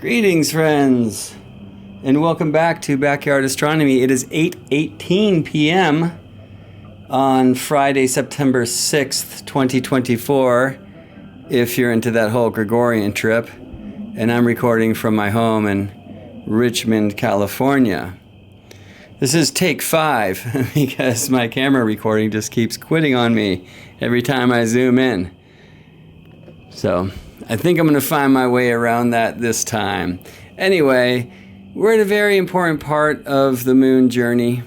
Greetings, friends, and welcome back to Backyard Astronomy. It is 8:18 p.m. on Friday, September 6th, 2024, if you're into that whole Gregorian trip, and I'm recording from my home in Richmond, California. This is take 5 because my camera recording just keeps quitting on me every time I zoom in. So I think I'm going to find my way around that this time. Anyway, we're at a very important part of the moon journey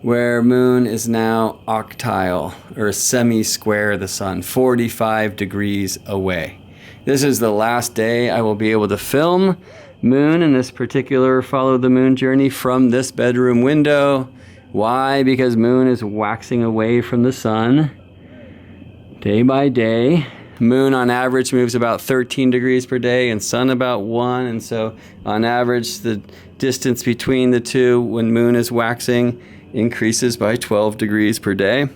where moon is now octile, or semi-square the sun, 45 degrees away. This is the last day I will be able to film moon in this particular follow the moon journey from this bedroom window. Why? Because moon is waxing away from the sun day by day. Moon on average moves about 13 degrees per day and sun about 1, and so on average the distance between the two when moon is waxing increases by 12 degrees per day.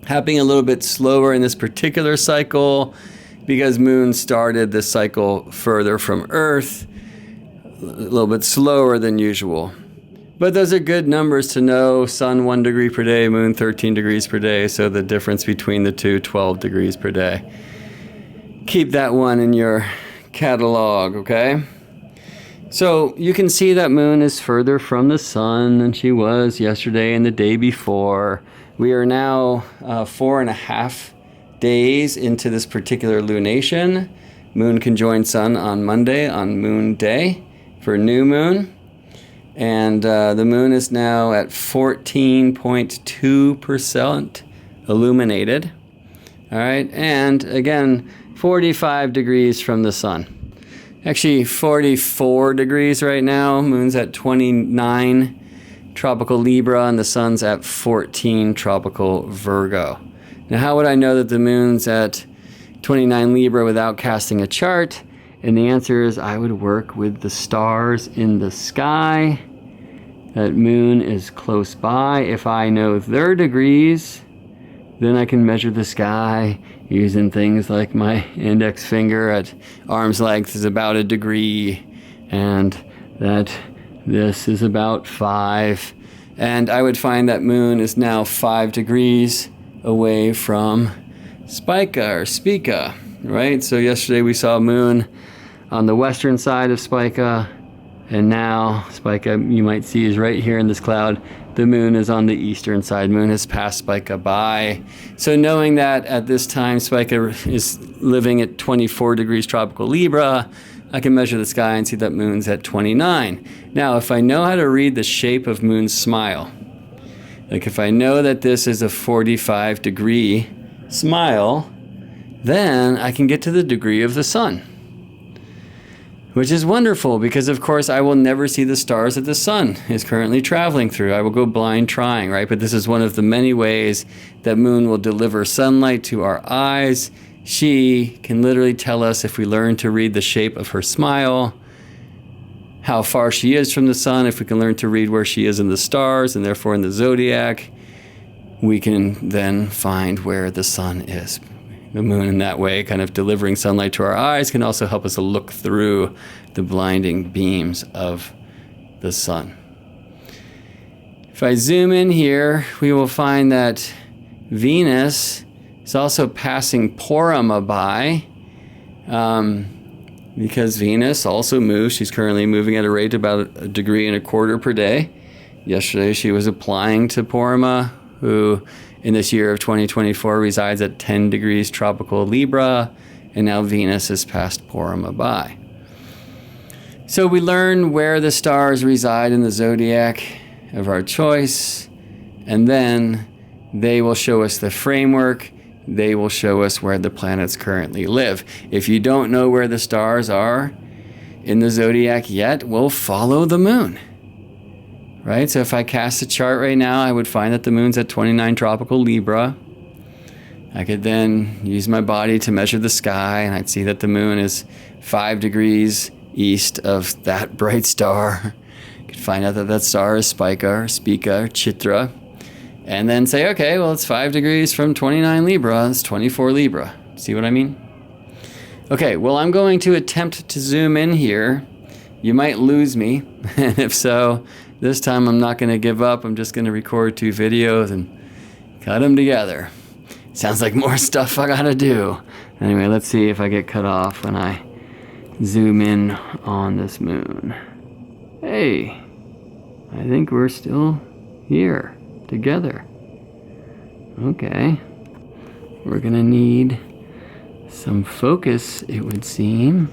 Happening a little bit slower in this particular cycle because moon started this cycle further from Earth, a little bit slower than usual. But those are good numbers to know. Sun 1 degree per day, moon 13 degrees per day, so the difference between the two, 12 degrees per day. Keep that one in your catalog, okay? So you can see that moon is further from the sun than she was yesterday and the day before. We are now 4.5 days into this particular lunation. Moon conjoined sun on Monday, on moon day, for new moon. And the moon is now at 14.2% illuminated. All right, and again, 45 degrees from the sun. Actually, 44 degrees right now. Moon's at 29 tropical Libra, and the sun's at 14 tropical Virgo. Now, how would I know that the moon's at 29 Libra without casting a chart? And the answer is I would work with the stars in the sky. That moon is close by. If I know their degrees, then I can measure the sky using things like my index finger at arm's length is about 1 degree, and that this is about 5. And I would find that moon is now 5 degrees away from Spica, right? So yesterday we saw moon on the western side of Spica, and now Spica, you might see, is right here in this cloud. The moon is on the eastern side. Moon has passed Spica by. So knowing that at this time Spica is living at 24 degrees tropical Libra, I can measure the sky and see that moon's at 29. Now, if I know how to read the shape of moon's smile, like if I know that this is a 45 degree smile, then I can get to the degree of the sun. Which is wonderful because, of course, I will never see the stars that the sun is currently traveling through. I will go blind trying, right? But this is one of the many ways that moon will deliver sunlight to our eyes. She can literally tell us, if we learn to read the shape of her smile, how far she is from the sun. If we can learn to read where she is in the stars and therefore in the Zodiac, we can then find where the sun is. The moon in that way, kind of delivering sunlight to our eyes, can also help us to look through the blinding beams of the sun. If I zoom in here, we will find that Venus is also passing Porama by, because Venus also moves. She's currently moving at a rate about 1.25 degrees per day. Yesterday she was applying to Porama, who in this year of 2024 resides at 10 degrees tropical Libra, and now Venus has passed Porama by. So we learn where the stars reside in the zodiac of our choice, and then they will show us the framework. They will show us where the planets currently live. If you don't know where the stars are in the zodiac yet, we'll follow the moon. Right, so if I cast a chart right now, I would find that the moon's at 29 tropical Libra. I could then use my body to measure the sky, and I'd see that the moon is 5 degrees east of that bright star. I could find out that that star is Spica, or Chitra, and then say, okay, well, it's 5 degrees from 29 Libra, it's 24 Libra. See what I mean? Okay, well, I'm going to attempt to zoom in here. You might lose me, and if so, this time I'm not going to give up. I'm just going to record 2 videos and cut them together. Sounds like more stuff I gotta do. Anyway, let's see if I get cut off when I zoom in on this moon. Hey, I think we're still here together. Okay, we're gonna need some focus, it would seem.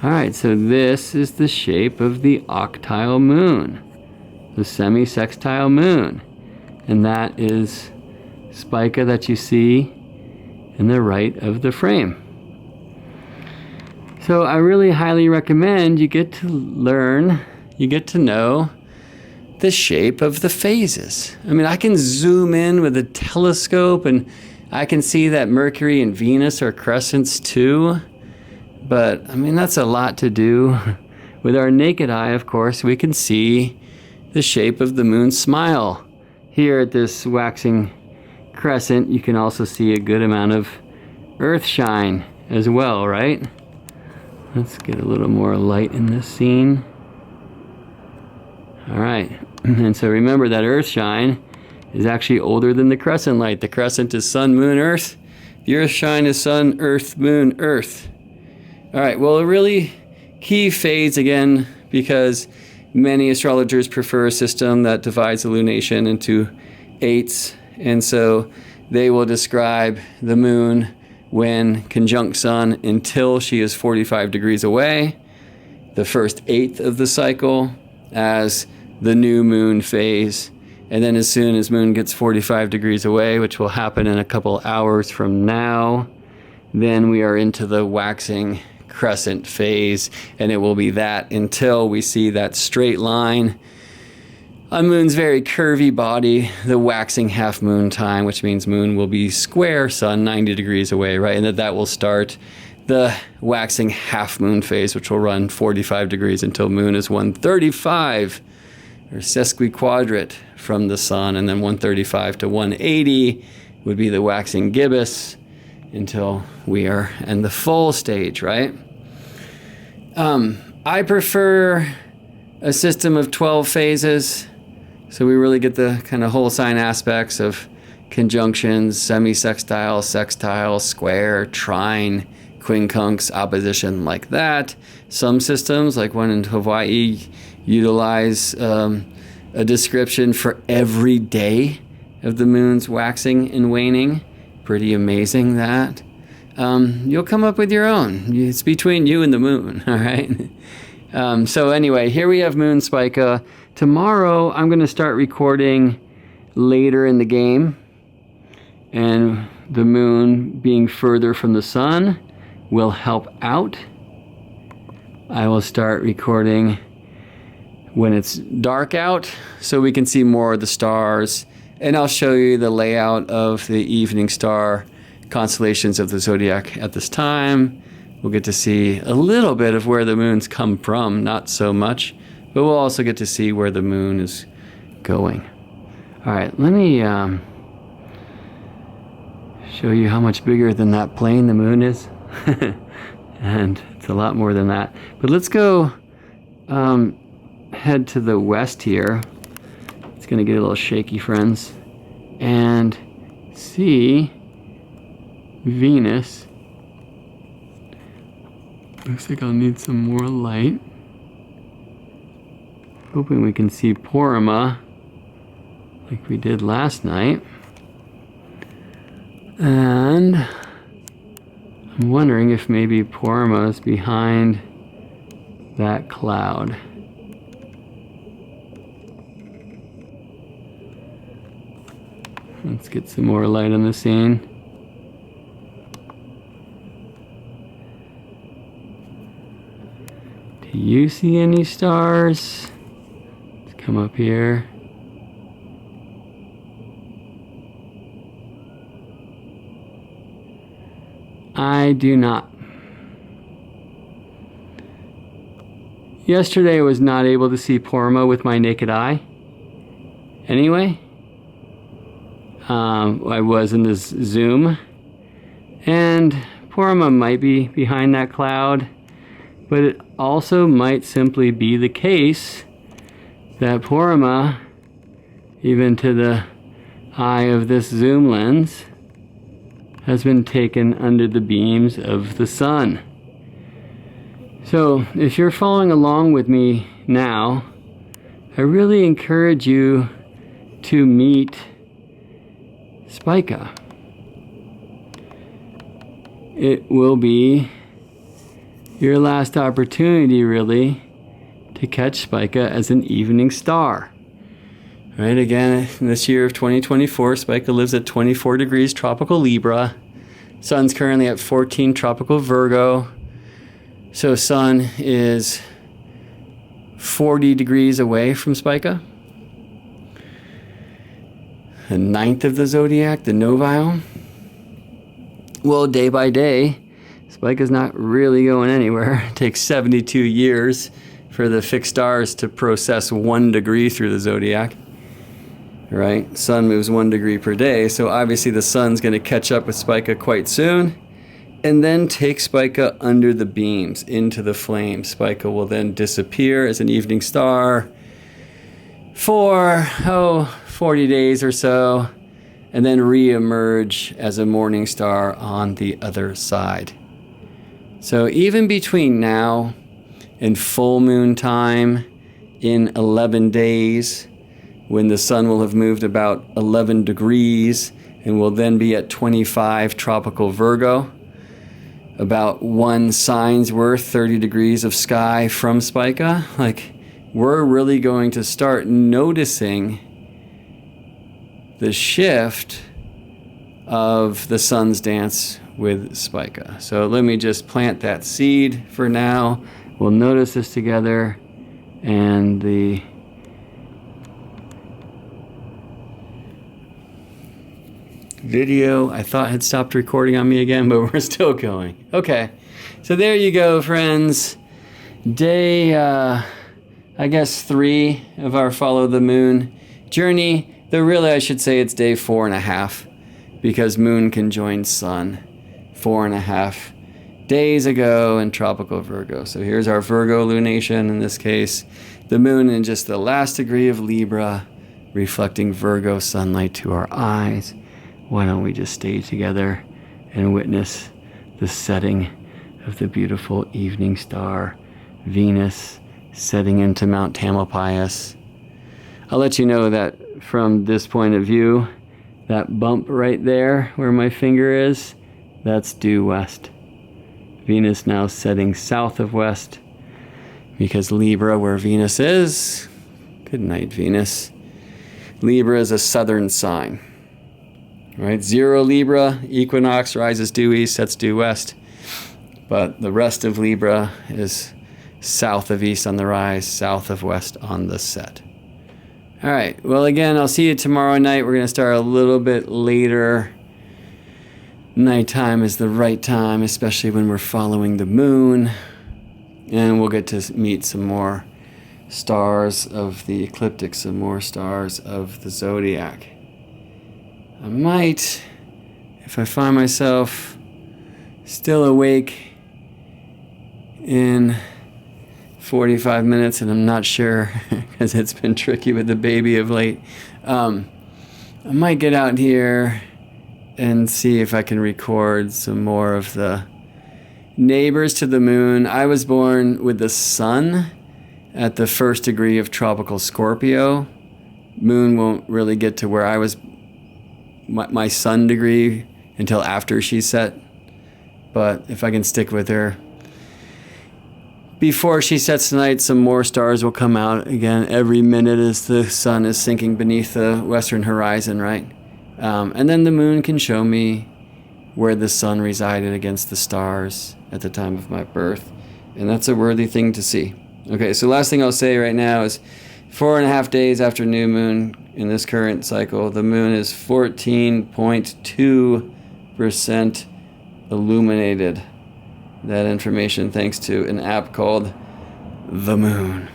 Alright, so this is the shape of the octile moon, the semi-sextile moon. And that is Spica that you see in the right of the frame. So I really highly recommend you get to learn, you get to know the shape of the phases. I mean, I can zoom in with a telescope and I can see that Mercury and Venus are crescents too. But I mean, that's a lot to do. With our naked eye, of course, we can see the shape of the moon's smile. Here at this waxing crescent, you can also see a good amount of earth shine as well, right? Let's get a little more light in this scene. All right, and so remember that earth shine is actually older than the crescent light. The crescent is sun, moon, earth. The earth shine is sun, earth, moon, earth. All right, well, a really key phase again, because many astrologers prefer a system that divides the lunation into 8s, and so they will describe the moon when conjunct sun until she is 45 degrees away, the first 8th of the cycle, as the new moon phase, and then as soon as moon gets 45 degrees away, which will happen in a couple hours from now, then we are into the waxing crescent phase, and it will be that until we see that straight line on moon's very curvy body, the waxing half moon time, which means moon will be square sun 90 degrees away, right? And that will start the waxing half moon phase, which will run 45 degrees until moon is 135 or sesquiquadrate from the sun, and then 135 to 180 would be the waxing gibbous until we are in the full stage, right? I prefer a system of 12 phases, so we really get the kind of whole sign aspects of conjunctions, semi-sextile, sextile, square, trine, quincunx, opposition, like that. Some systems, like one in Hawaii, utilize a description for every day of the moon's waxing and waning. Pretty amazing, that. You'll come up with your own. It's between you and the moon, all right? So anyway, here we have moon Spica. Tomorrow, I'm going to start recording later in the game, and the moon being further from the sun will help out. I will start recording when it's dark out so we can see more of the stars, and I'll show you the layout of the evening star constellations of the Zodiac at this time. We'll get to see a little bit of where the moons come from, not so much, but we'll also get to see where the moon is going. All right, let me show you how much bigger than that plane the moon is. And it's a lot more than that. But let's go head to the west here. It's gonna get a little shaky, friends, and see Venus. Looks like I'll need some more light. Hoping we can see Porrima like we did last night. And I'm wondering if maybe Porrima is behind that cloud. Let's get some more light on the scene. Do you see any stars? Let's come up here. I do not. Yesterday I was not able to see Porrima with my naked eye. Anyway, I was in this zoom. And Porama might be behind that cloud, but it also might simply be the case that Porama, even to the eye of this zoom lens, has been taken under the beams of the sun. So if you're following along with me now, I really encourage you to meet Spica. It will be your last opportunity, really, to catch Spica as an evening star. Right, again, in this year of 2024, Spica lives at 24 degrees tropical Libra. Sun's currently at 14 tropical Virgo. So Sun is 40 degrees away from Spica. The ninth of the Zodiac, the Novile. Well, day by day, Spica's not really going anywhere. It takes 72 years for the fixed stars to process 1 degree through the Zodiac. Right? Sun moves 1 degree per day, so obviously the Sun's going to catch up with Spica quite soon, and then take Spica under the beams, into the flames. Spica will then disappear as an evening star for, 40 days or so, and then re-emerge as a morning star on the other side. So even between now and full moon time in 11 days, when the Sun will have moved about 11 degrees and will then be at 25 tropical Virgo, about 1 sign's worth, 30 degrees of sky from Spica, we're really going to start noticing the shift of the Sun's dance with Spica. So let me just plant that seed for now. We'll notice this together, and the video I thought had stopped recording on me again, but we're still going. Okay, so there you go, friends. Day, I guess 3 of our Follow the Moon journey. Though really I should say it's day 4.5, because Moon can join Sun 4.5 days ago in tropical Virgo. So here's our Virgo lunation, in this case, the Moon in just the last degree of Libra, reflecting Virgo sunlight to our eyes. Why don't we just stay together and witness the setting of the beautiful evening star, Venus, setting into Mount Tamalpais. I'll let you know that from this point of view, that bump right there where my finger is, that's due west. Venus now setting south of west, because Libra, where Venus is, good night, Venus. Libra is a southern sign. Right, 0 Libra, equinox, rises due east, sets due west. But the rest of Libra is south of east on the rise, south of west on the set. All right, well, again, I'll see you tomorrow night. We're going to start a little bit later. Nighttime is the right time, especially when we're following the moon. And we'll get to meet some more stars of the ecliptic, some more stars of the Zodiac. I might, if I find myself still awake in 45 minutes, and I'm not sure because it's been tricky with the baby of late, I might get out here and see if I can record some more of the neighbors to the moon. I was born with the Sun at the 1st degree of tropical Scorpio. Moon won't really get to where I was, my Sun degree, until after she set. But if I can stick with her before she sets tonight, some more stars will come out again every minute as the Sun is sinking beneath the western horizon, right? And then the moon can show me where the Sun resided against the stars at the time of my birth. And that's a worthy thing to see. Okay, so last thing I'll say right now is 4.5 days after new moon in this current cycle, the moon is 14.2% illuminated. That information thanks to an app called The Moon.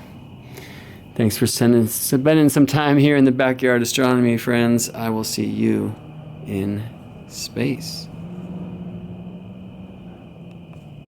Thanks for spending some time here in the backyard astronomy, friends. I will see you in space.